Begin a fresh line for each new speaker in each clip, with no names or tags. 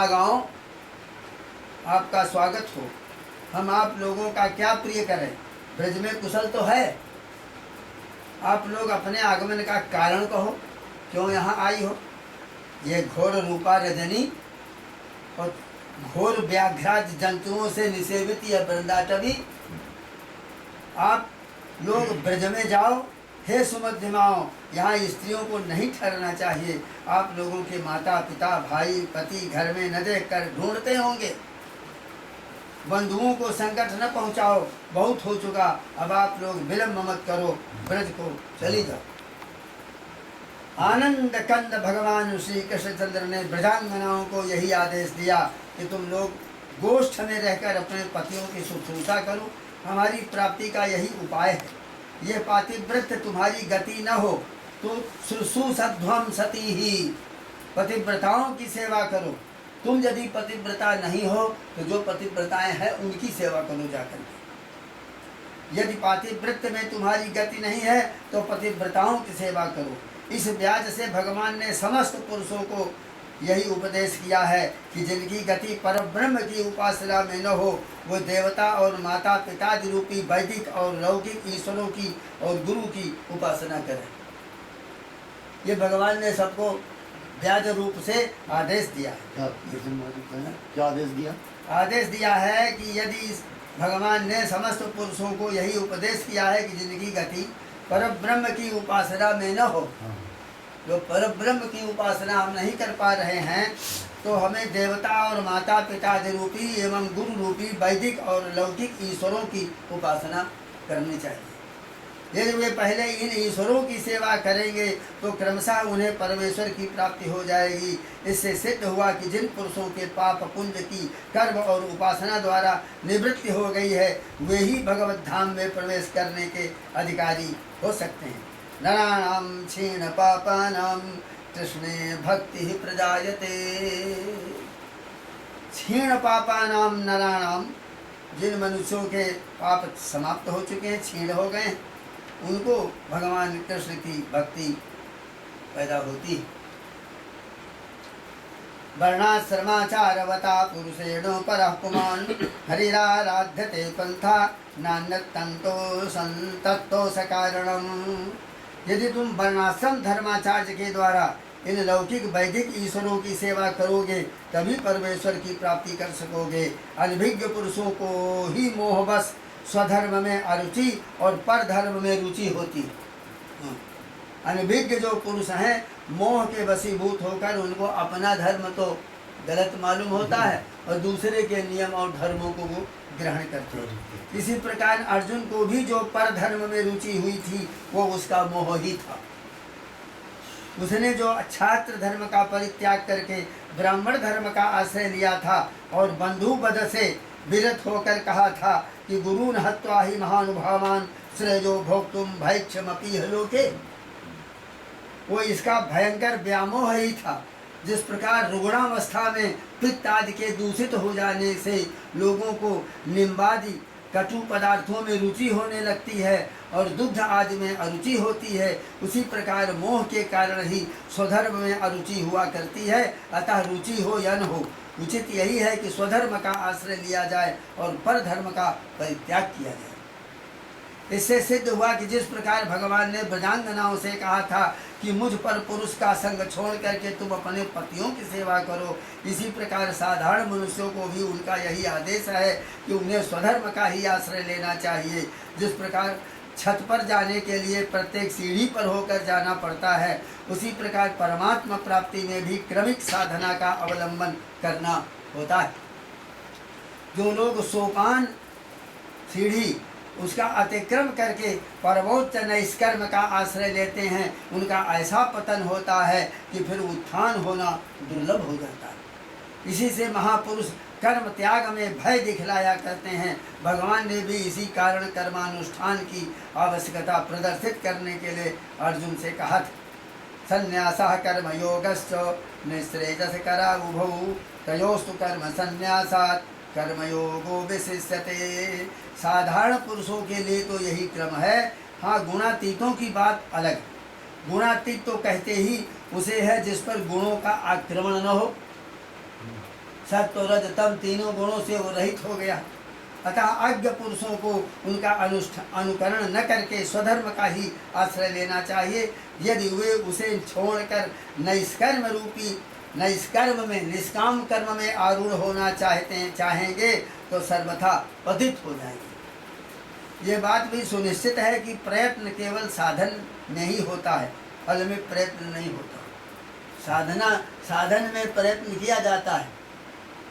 गाँव आपका स्वागत हो। हम आप लोगों का क्या प्रिय करें, ब्रज में कुशल तो है। आप लोग अपने आगमन का कारण कहो, क्यों यहाँ आई हो। ये घोर रूपा रजनी और घोर व्याघ्राज जंतुओं से निसेवित यह वृंदाटवी। आप लोग ब्रज में जाओ। हे सुमध्यमाओं, यहाँ स्त्रियों को नहीं ठहरना चाहिए। आप लोगों के माता पिता भाई पति घर में न देख कर ढूंढते होंगे। बंधुओं को संकट न पहुँचाओ, बहुत हो चुका। अब आप लोग विलम्ब मत करो, ब्रज को चली जाओ। आनंद कंद भगवान श्री कृष्णचंद्र ने ब्रजांगनाओं को यही आदेश दिया कि तुम लोग गोष्ठ में रहकर अपने पतियों की शुश्रूषा करो। हमारी प्राप्ति का यही उपाय है। ये पातिव्रत तुम्हारी गति न हो तो शुश्रूषध्वम सती ही, पतिव्रताओं की सेवा करो। तुम यदि पतिव्रता नहीं हो तो जो पतिव्रताएं हैं उनकी सेवा करो जाकर के। यदि पातिव्रत में तुम्हारी गति नहीं है तो पतिव्रताओं की सेवा करो। इस व्याज से भगवान ने समस्त पुरुषों को यही उपदेश किया है कि जिनकी गति परब्रह्म की उपासना में न हो वो देवता और माता पिता रूपी वैदिक और लौकिक ईश्वरों की और गुरु की उपासना करें। ये भगवान ने सबको व्याज रूप से आदेश दिया है।
क्या आदेश दिया?
आदेश दिया है कि यदि भगवान ने समस्त पुरुषों को यही उपदेश किया है कि जिनकी गति परब्रह्म की उपासना में न हो, जो परब्रह्म की उपासना हम नहीं कर पा रहे हैं, तो हमें देवता और माता पिता रूपी एवं गुरु रूपी वैदिक और लौकिक ईश्वरों की उपासना करनी चाहिए। यदि वे पहले इन ईश्वरों की सेवा करेंगे तो क्रमशः उन्हें परमेश्वर की प्राप्ति हो जाएगी। इससे सिद्ध हुआ कि जिन पुरुषों के पाप पुण्य की कर्म और उपासना द्वारा निवृत्ति हो गई है वे ही भगवत धाम में प्रवेश करने के अधिकारी हो सकते हैं। नराणां क्षीण पापानां कृष्णे भक्ति प्रजायते। क्षीण पापानां नराणां, जिन मनुष्यों के पाप समाप्त हो चुके हैं, क्षीण हो गए हैं, उनको भगवान कृष्ण की भक्ति पैदा होती है। वर्णाश्रमाचारवता पुरुषेणो परः पुमान् हरिराराध्यते पंथा नान्यतन्तो संतत्तो सकारणम्। यदि तुम वर्णाश्रम धर्माचार्य के द्वारा इन लौकिक वैदिक ईश्वरों की सेवा करोगे तभी परमेश्वर की प्राप्ति कर सकोगे। अनभिज्ञ पुरुषों को ही मोहवश स्वधर्म में अरुचि और परधर्म में रुचि होती। अनभिज्ञ जो पुरुष हैं मोह के वशीभूत होकर उनको अपना धर्म तो गलत मालूम होता है और दूसरे के नियम और धर्मों को वो ग्रहण करते हैं। इसी प्रकार अर्जुन को भी जो परधर्म में रुचि हुई थी वो उसका मोह ही था। उसने जो छात्र धर्म का परित्याग करके ब्राह्मण धर्म का आश्रय लिया था और बंधु वध से विरत होकर कहा था कि गुरुन हत्वा ही महानुभावान श्रेयो भोक्तुम भैक्षमपि लोके, वो इसका भयंकर व्यामोह ही था। जिस प्रकार रुग्णावस्था में पित्त आदि के दूषित हो जाने से लोगों को निम्बादि कटु पदार्थों में रुचि होने लगती है और दुग्ध आदि में अरुचि होती है, उसी प्रकार मोह के कारण ही स्वधर्म में अरुचि हुआ करती है। अतः रुचि हो या न हो, उचित यही है कि स्वधर्म का आश्रय लिया जाए और परधर्म का परित्याग किया जाए। इससे सिद्ध हुआ कि जिस प्रकार भगवान ने ब्रजांगनाओं से कहा था कि मुझ पर पुरुष का संग छोड़ करके तुम अपने पतियों की सेवा करो, इसी प्रकार साधारण मनुष्यों को भी उनका यही आदेश है कि उन्हें स्वधर्म का ही आश्रय लेना चाहिए। जिस प्रकार छत पर जाने के लिए प्रत्येक सीढ़ी पर होकर जाना पड़ता है, उसी प्रकार परमात्मा प्राप्ति में भी क्रमिक साधना का अवलंबन करना होता है। जो लोग सोपान सीढ़ी उसका अतिक्रम करके परमोच्च नैष्कर्म का आश्रय लेते हैं उनका ऐसा पतन होता है कि फिर उत्थान होना दुर्लभ हो जाता है। इसी से महापुरुष कर्म त्याग में भय दिखलाया करते हैं। भगवान ने भी इसी कारण कर्मानुष्ठान की आवश्यकता प्रदर्शित करने के लिए अर्जुन से कहा था। संन्यासः कर्मयोगश्च निःश्रेयसकरा उभौ तयोस्तु कर्म संन्यासात् कर्मयोगो विशिष्यते। साधारण पुरुषों के लिए तो यही क्रम है। हाँ, गुणातीतों की बात अलग। गुणातीत तो कहते ही उसे है जिस पर गुणों का आक्रमण न हो। सत्व रज तम तीनों गुणों से वो रहित हो गया। अतः अज्ञ पुरुषों को उनका अनुकरण न करके स्वधर्म का ही आश्रय लेना चाहिए। यदि वे उसे छोड़कर निष्कर्म में निष्काम कर्म में आरूढ़ होना चाहेंगे तो सर्वथा पतित हो जाएंगे। ये बात भी सुनिश्चित है कि प्रयत्न केवल साधन में ही होता है, फल में प्रयत्न नहीं होता। साधन में प्रयत्न किया जाता है।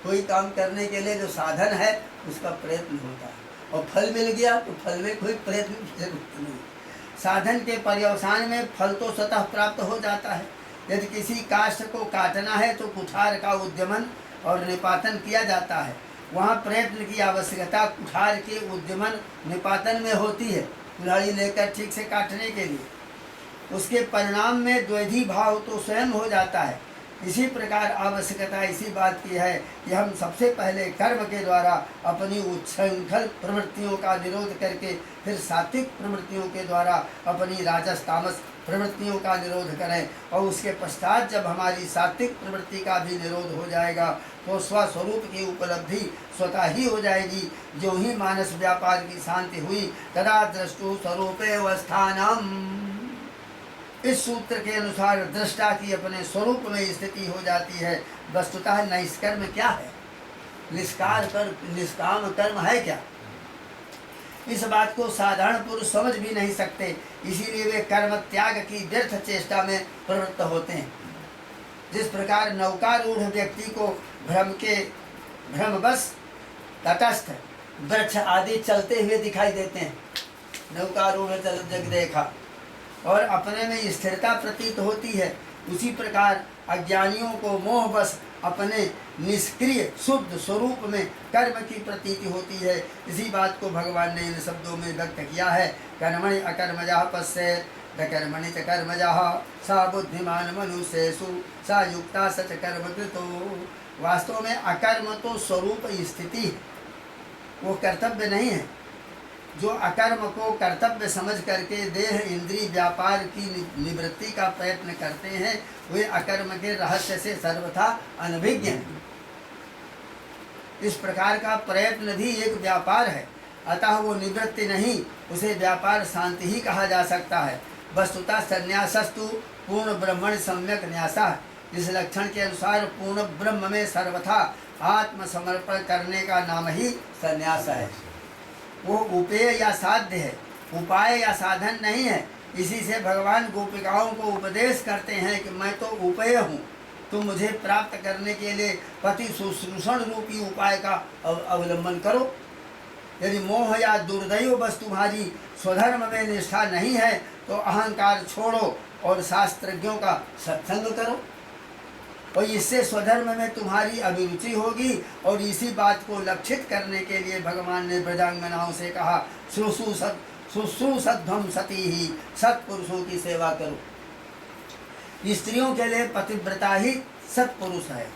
कोई काम करने के लिए जो साधन है उसका प्रयत्न होता है, और फल मिल गया तो फल में कोई प्रयत्न की जरूरत नहीं। साधन के पर्यवसान में फल तो स्वतः प्राप्त हो जाता है। यदि किसी काष्ठ को काटना है तो कुठार का उद्यमन और निपातन किया जाता है। वहाँ प्रयत्न की आवश्यकता कुठार के उद्यमन निपातन में होती है, कुल्हाड़ी लेकर ठीक से काटने के लिए। उसके परिणाम में द्वैधी भाव तो स्वयं हो जाता है। इसी प्रकार आवश्यकता इसी बात की है कि हम सबसे पहले कर्म के द्वारा अपनी उच्छृंखल प्रवृत्तियों का निरोध करके फिर सात्विक प्रवृत्तियों के द्वारा अपनी राजस तामस प्रवृत्तियों का निरोध करें, और उसके पश्चात जब हमारी सात्विक प्रवृत्ति का भी निरोध हो जाएगा तो स्वस्वरूप की उपलब्धि स्वतः ही हो जाएगी। जो ही मानस व्यापार की शांति हुई तदा दृष्टु स्वरूपे अवस्थानम। इस सूत्र के अनुसार दृष्टा की अपने स्वरूप में स्थिति हो जाती है। वस्तुतः निष्कर्म क्या है, निष्काम कर्म है क्या, इस बात को साधारण पुरुष समझ भी नहीं सकते। इसीलिए वे कर्म त्याग की व्यर्थ चेष्टा में प्रवृत्त होते हैं। जिस प्रकार नौकारूढ़ व्यक्ति को भ्रमवश तटस्थ वृक्ष आदि चलते हुए दिखाई देते हैं, नौकारूढ़ चल जग देखा, और अपने में स्थिरता प्रतीत होती है, उसी प्रकार अज्ञानियों को मोहवश अपने निष्क्रिय शुद्ध स्वरूप में कर्म की प्रतीति होती है। इसी बात को भगवान ने इन शब्दों में व्यक्त किया है। कर्मणि अकर्मजः पश्येत् कर्मणि च कर्मजः सा बुद्धिमान मनुष्येषु सा युक्ता सच कर्म कृतो। वास्तव में अकर्म तो स्वरूप स्थिति है, वो कर्तव्य नहीं है। जो अकर्म को कर्तव्य समझ करके देह इंद्रिय व्यापार की निवृत्ति का प्रयत्न करते हैं, वे अकर्म के रहस्य से सर्वथा अनभिज्ञ हैं। इस प्रकार का प्रयत्न भी एक व्यापार है, अतः वो निवृत्ति नहीं, उसे व्यापार शांति ही कहा जा सकता है। वस्तुतः संन्यासस्तु पूर्ण ब्रह्मण सम्यक न्यासः। इस लक्षण के अनुसार पूर्ण ब्रह्म में सर्वथा आत्मसमर्पण करने का नाम ही संन्यास है। वो उपेय या साध्य है, उपाय या साधन नहीं है। इसी से भगवान गोपिकाओं को उपदेश करते हैं कि मैं तो उपेय हूँ, तुम मुझे प्राप्त करने के लिए पति शुश्रूषण रूपी उपाय का अवलंबन करो। यदि मोह या दुर्दैव बस तुम्हारी स्वधर्म में निष्ठा नहीं है तो अहंकार छोड़ो और शास्त्रज्ञों का सत्संग करो, और इससे स्वधर्म में तुम्हारी अभिरुचि होगी। और इसी बात को लक्षित करने के लिए भगवान ने ब्रजांगनाओं से कहा, शुश्रूषध्वं सती ही, सत्पुरुषों की सेवा करो। स्त्रियों के लिए पतिव्रता ही सत्पुरुष है।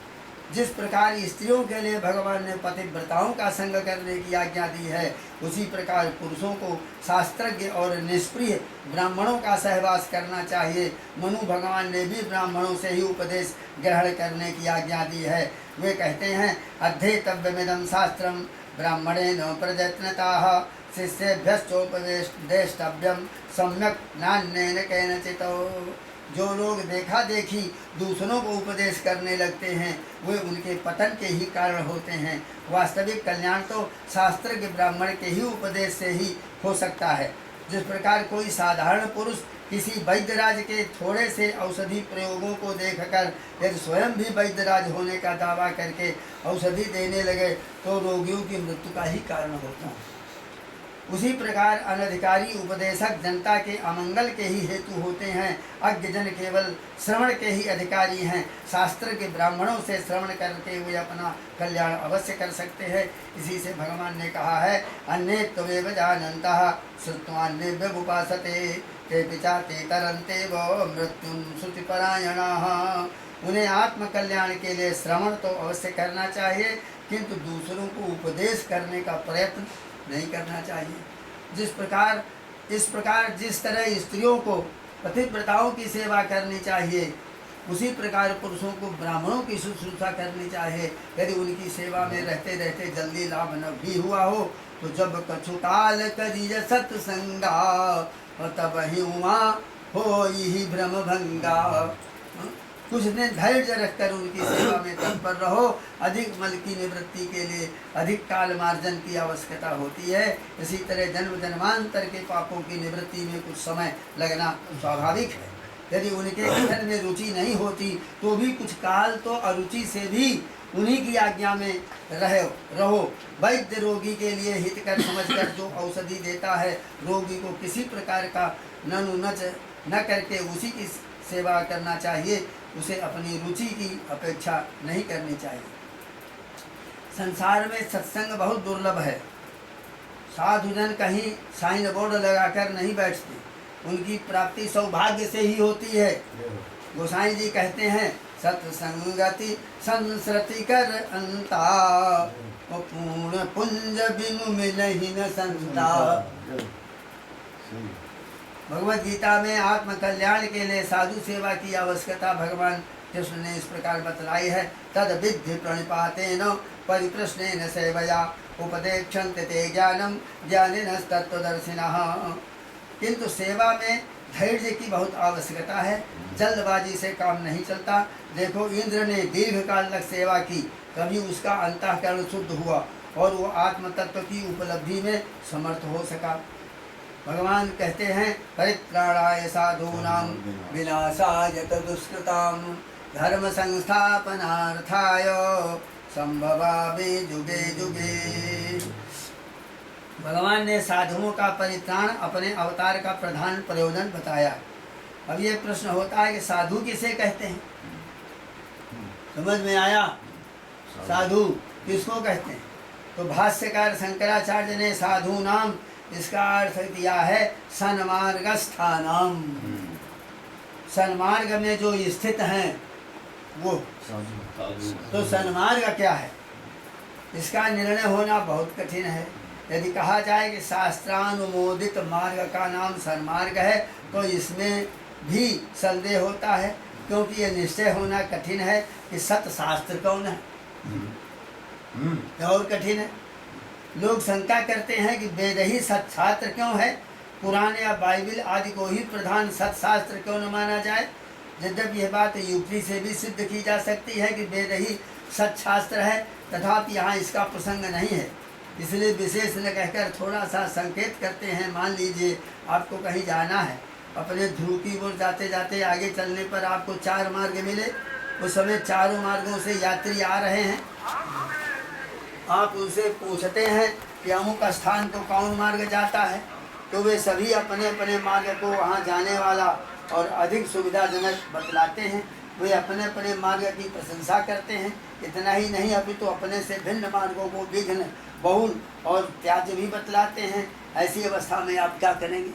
जिस प्रकार स्त्रियों के लिए भगवान ने पतिव्रताओं का संग करने की आज्ञा दी है, उसी प्रकार पुरुषों को शास्त्रज्ञ और निष्प्रिय ब्राह्मणों का सहवास करना चाहिए। मनु भगवान ने भी ब्राह्मणों से ही उपदेश ग्रहण करने की आज्ञा दी है। वे कहते हैं, अध्येतव्यमिदं शास्त्रम ब्राह्मणेन प्रयत्नतः शिष्येभ्यश्चोपदेष्टव्यम सम्यक नान्येन केनचित्। जो लोग देखा देखी दूसरों को उपदेश करने लगते हैं, वे उनके पतन के ही कारण होते हैं। वास्तविक कल्याण तो शास्त्रज्ञ ब्राह्मण के ही उपदेश से ही हो सकता है। जिस प्रकार कोई साधारण पुरुष किसी वैद्यराज के थोड़े से औषधि प्रयोगों को देखकर यदि स्वयं भी वैद्यराज होने का दावा करके औषधि देने लगे तो रोगियों की मृत्यु का ही कारण होता है। उसी प्रकार अनधिकारी उपदेशक जनता के अमंगल के ही हेतु होते हैं। अज्ञ जन केवल श्रवण के ही अधिकारी हैं। शास्त्र के ब्राह्मणों से श्रवण करके वे अपना कल्याण अवश्य कर सकते हैं। इसी से भगवान ने कहा है, अन्ये त्वेव जानन्तः श्रुत्वान्ये व्यवुपासते ते पिचाते तरन्ते वो मृत्युं श्रुतिपरायणाः। उन्हें आत्म कल्याण के लिए श्रवण तो अवश्य करना चाहिए, किंतु दूसरों को उपदेश करने का प्रयत्न नहीं करना चाहिए। इस प्रकार जिस तरह स्त्रियों को पतिव्रताओं की सेवा करनी चाहिए, उसी प्रकार पुरुषों को ब्राह्मणों की शुश्रूषा करनी चाहिए। यदि उनकी सेवा में रहते रहते जल्दी लाभ न भी हुआ हो तो जब कछु काल करिय सत्संगा तब ही उमा हो ही भ्रम भंगा। कुछ दिन धैर्य रखकर उनकी सेवा में तत्पर रहो। अधिक मल की निवृत्ति के लिए अधिक काल मार्जन की आवश्यकता होती है। इसी तरह जन्म जन्मांतर के पापों की निवृत्ति में कुछ समय लगना स्वाभाविक है। यदि उनके कथन में रुचि नहीं होती तो भी कुछ काल तो अरुचि से भी उन्हीं की आज्ञा में रहो। वैद्य रोगी के लिए हितकर समझकर जो औषधि देता है, रोगी को किसी प्रकार का नच न करके उसी की सेवा करना चाहिए। उसे अपनी रुचि की अपेक्षा नहीं करनी चाहिए। संसार में सत्संग बहुत दुर्लभ है। साधुजन कहीं साइन बोर्ड लगाकर नहीं बैठते, उनकी प्राप्ति सौभाग्य से ही होती है। गोसाई जी कहते हैं सत्संगति संस्कृति कर अंता पूर्ण पुंज बिनु मिलहि न संता। भगवत गीता में आत्म कल्याण के लिए साधु सेवा की आवश्यकता भगवान कृष्ण ने इस प्रकार बतलाई है। तद विद्धि प्रणिपातेन परिप्रश्नेन सेवया उपदेक्षन्ते ते ज्ञानम ज्ञानिनस्तत्त्वदर्शिनः। किंतु सेवा में धैर्य की बहुत आवश्यकता है। जल्दबाजी से काम नहीं चलता। देखो, इंद्र ने दीर्घ काल तक सेवा की, कभी उसका अंतःकरण शुद्ध हुआ और वो आत्म तत्व की उपलब्धि में समर्थ हो सका। भगवान कहते हैं परित्राणाय साधूनां विनाशाय दुष्कृतां धर्म संस्थापनार्थाय संभवामि जुगे जुगे। भगवान ने साधुओं का परित्राण अपने अवतार का प्रधान प्रयोजन बताया। अब ये प्रश्न होता है कि साधु किसे कहते हैं? समझ में आया? साधु किसको कहते हैं? तो भाष्यकार शंकराचार्य ने साधु नाम इसका अर्थ दिया है सन्मार्गस्थानम। सन्मार्ग में जो स्थित हैं वो। तो सन्मार्ग क्या है, इसका निर्णय होना बहुत कठिन है। यदि कहा जाए कि शास्त्रानुमोदित मार्ग का नाम सन्मार्ग है तो इसमें भी संदेह होता है, क्योंकि ये निश्चय होना कठिन है कि सत्शास्त्र कौन है। और कठिन है। लोग शंका करते हैं कि वेद ही सत्शास्त्र क्यों है, पुराण या बाइबिल आदि को ही प्रधान सत्शास्त्र क्यों न माना जाए। यद्यपि यह बात युक्ति से भी सिद्ध की जा सकती है कि वेद ही सत्शास्त्र है, तथापि यहाँ इसका प्रसंग नहीं है, इसलिए विशेष न कहकर थोड़ा सा संकेत करते हैं। मान लीजिए आपको कहीं जाना है, अपने ध्रुव की ओर जाते जाते आगे चलने पर आपको 4 मार्ग मिले। उस समय चारों मार्गों से यात्री आ रहे हैं। आप उनसे पूछते हैं कि अमुक स्थान को कौन मार्ग जाता है, तो वे सभी अपने अपने मार्ग को वहाँ जाने वाला और अधिक सुविधाजनक बतलाते हैं। वे अपने अपने मार्ग की प्रशंसा करते हैं। इतना ही नहीं, अभी तो अपने से भिन्न मार्गों को विघ्न, बहुल और त्याज्य भी बतलाते हैं। ऐसी अवस्था में आप क्या करेंगे?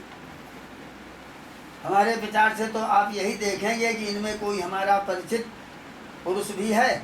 हमारे विचार से तो आप यही देखेंगे कि इनमें कोई हमारा परिचित पुरुष भी है,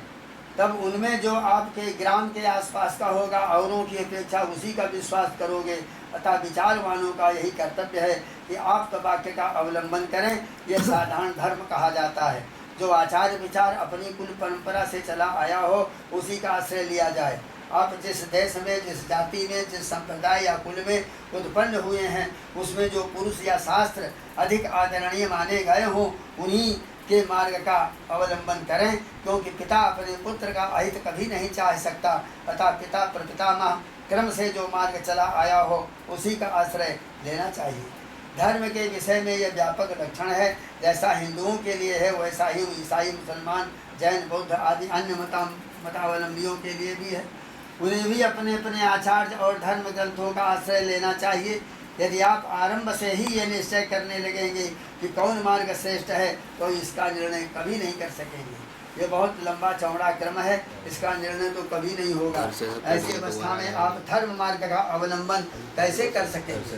तब उनमें जो आपके ग्राम के आसपास का होगा औरों की अपेक्षा उसी का विश्वास करोगे। अतः विचारवानों का यही कर्तव्य है कि आप वाक्य का अवलंबन करें। यह साधारण धर्म कहा जाता है। जो आचार विचार अपनी कुल परंपरा से चला आया हो उसी का आश्रय लिया जाए। आप जिस देश में, जिस जाति में, जिस संप्रदाय या कुल में उत्पन्न हुए हैं, उसमें जो पुरुष या शास्त्र अधिक आदरणीय माने गए हों उन्हीं के मार्ग का अवलंबन करें, क्योंकि पिता अपने पुत्र का अहित कभी नहीं चाह सकता। अतः पिता प्रपितामह क्रम से जो मार्ग चला आया हो उसी का आश्रय लेना चाहिए। धर्म के विषय में यह व्यापक लक्षण है। जैसा हिंदुओं के लिए है वैसा ही ईसाई, मुसलमान, जैन, बौद्ध आदि अन्य मतावलंबियों के लिए भी है। उन्हें भी अपने अपने आचार्य और धर्म ग्रंथों का आश्रय लेना चाहिए। यदि आप आरंभ से ही ये निश्चय करने लगेंगे कि कौन मार्ग श्रेष्ठ है तो इसका निर्णय कभी नहीं कर सकेंगे। ये बहुत लंबा चौड़ा क्रम है, इसका निर्णय तो कभी नहीं होगा। ऐसी अवस्था में आप धर्म मार्ग का अवलंबन कैसे कर सकेंगे?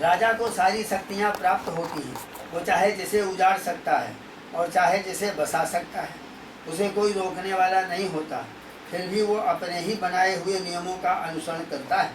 राजा को सारी शक्तियाँ प्राप्त होती हैं। वो चाहे जिसे उजाड़ सकता है और चाहे जिसे बसा सकता है, उसे कोई रोकने वाला नहीं होता। फिर भी वो अपने ही बनाए हुए नियमों का अनुसरण करता है।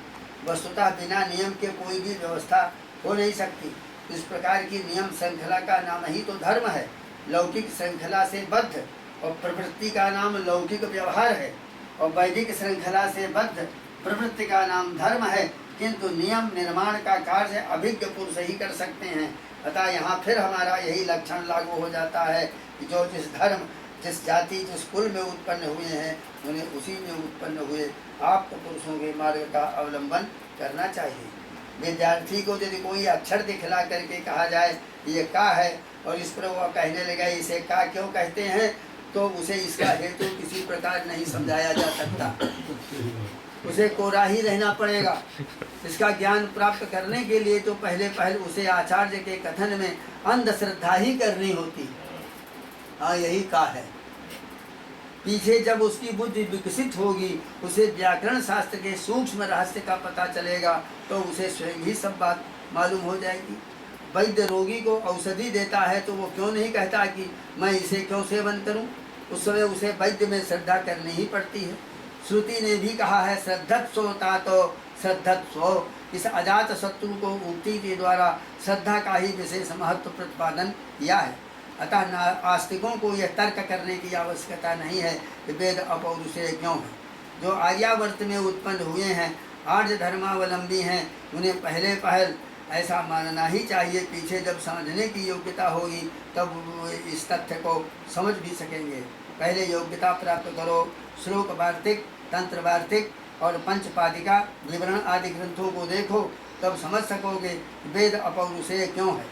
वस्तुतः बिना नियम के कोई भी व्यवस्था हो नहीं सकती। इस प्रकार की नियम श्रृंखला का नाम ही तो धर्म है। लौकिक श्रृंखला से बद्ध और प्रवृत्ति का नाम लौकिक व्यवहार है, और वैदिक श्रृंखला से बद्ध प्रवृत्ति का नाम धर्म है। किंतु नियम निर्माण का कार्य अभिज्ञ पुरुष ही कर सकते हैं। अतः यहाँ फिर हमारा यही लक्षण लागू हो जाता है कि जो जिस धर्म, जिस जाति, जिस कुल में उत्पन्न हुए हैं, उन्हें उसी में उत्पन्न हुए आप पुरुषों के मार्ग का अवलंबन करना चाहिए। विद्यार्थी को यदि कोई अक्षर दिखला करके कहा जाए ये का है, और इस पर वह कहने लगा इसे का क्यों कहते हैं, तो उसे इसका हेतु किसी प्रकार नहीं समझाया जा सकता। उसे कोरा ही रहना पड़ेगा। इसका ज्ञान प्राप्त करने के लिए तो पहले उसे आचार्य के कथन में अंधश्रद्धा ही करनी होती है। हाँ, यही का है। पीछे जब उसकी बुद्धि विकसित होगी, उसे व्याकरण शास्त्र के सूक्ष्म रहस्य का पता चलेगा, तो उसे स्वयं ही सब बात मालूम हो जाएगी। वैद्य रोगी को औषधि देता है तो वो क्यों नहीं कहता कि मैं इसे क्यों सेवन करूं? उस समय उसे वैद्य में श्रद्धा करनी ही पड़ती है। श्रुति ने भी कहा है श्रद्धत्सोता तो श्रद्धत्सो। इस अजात शत्रु को उक्ति के द्वारा श्रद्धा का ही विशेष महत्व प्रतिपादन किया है। अतः आस्तिकों को यह तर्क करने की आवश्यकता नहीं है कि वेद अपौरुषेय क्यों है। जो आर्यावर्त में उत्पन्न हुए हैं, आर्य धर्मावलंबी हैं, उन्हें पहले पहल ऐसा मानना ही चाहिए। पीछे जब समझने की योग्यता होगी तब वो इस तथ्य को समझ भी सकेंगे। पहले योग्यता प्राप्त करो। श्लोक वार्तिक, तंत्र वार्तिक और पंचपादिका विवरण आदि ग्रंथों को देखो, तब समझ सकोगे वेद अपौरुषेय क्यों है।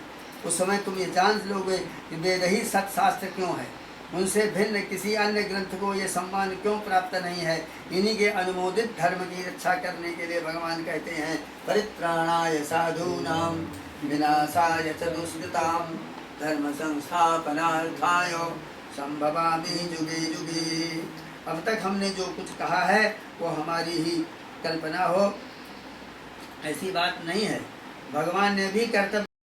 उस समय तुम ये जान लोगे कि वेद ही सत्शास्त्र क्यों है। उनसे भिन्न किसी अन्य ग्रंथ को ये सम्मान क्यों प्राप्त नहीं है। इन्हीं के अनुमोदित धर्म की रक्षा करने के लिए भगवान कहते हैं परित्राणाय साधूनां विनाशाय च दुष्कृतां धर्म संस्थापनार्थाय संभवामि जुगे जुगे। अब तक हमने जो कुछ कहा है वो हमारी ही कल्पना हो, ऐसी बात नहीं है। भगवान ने भी कर्तव्य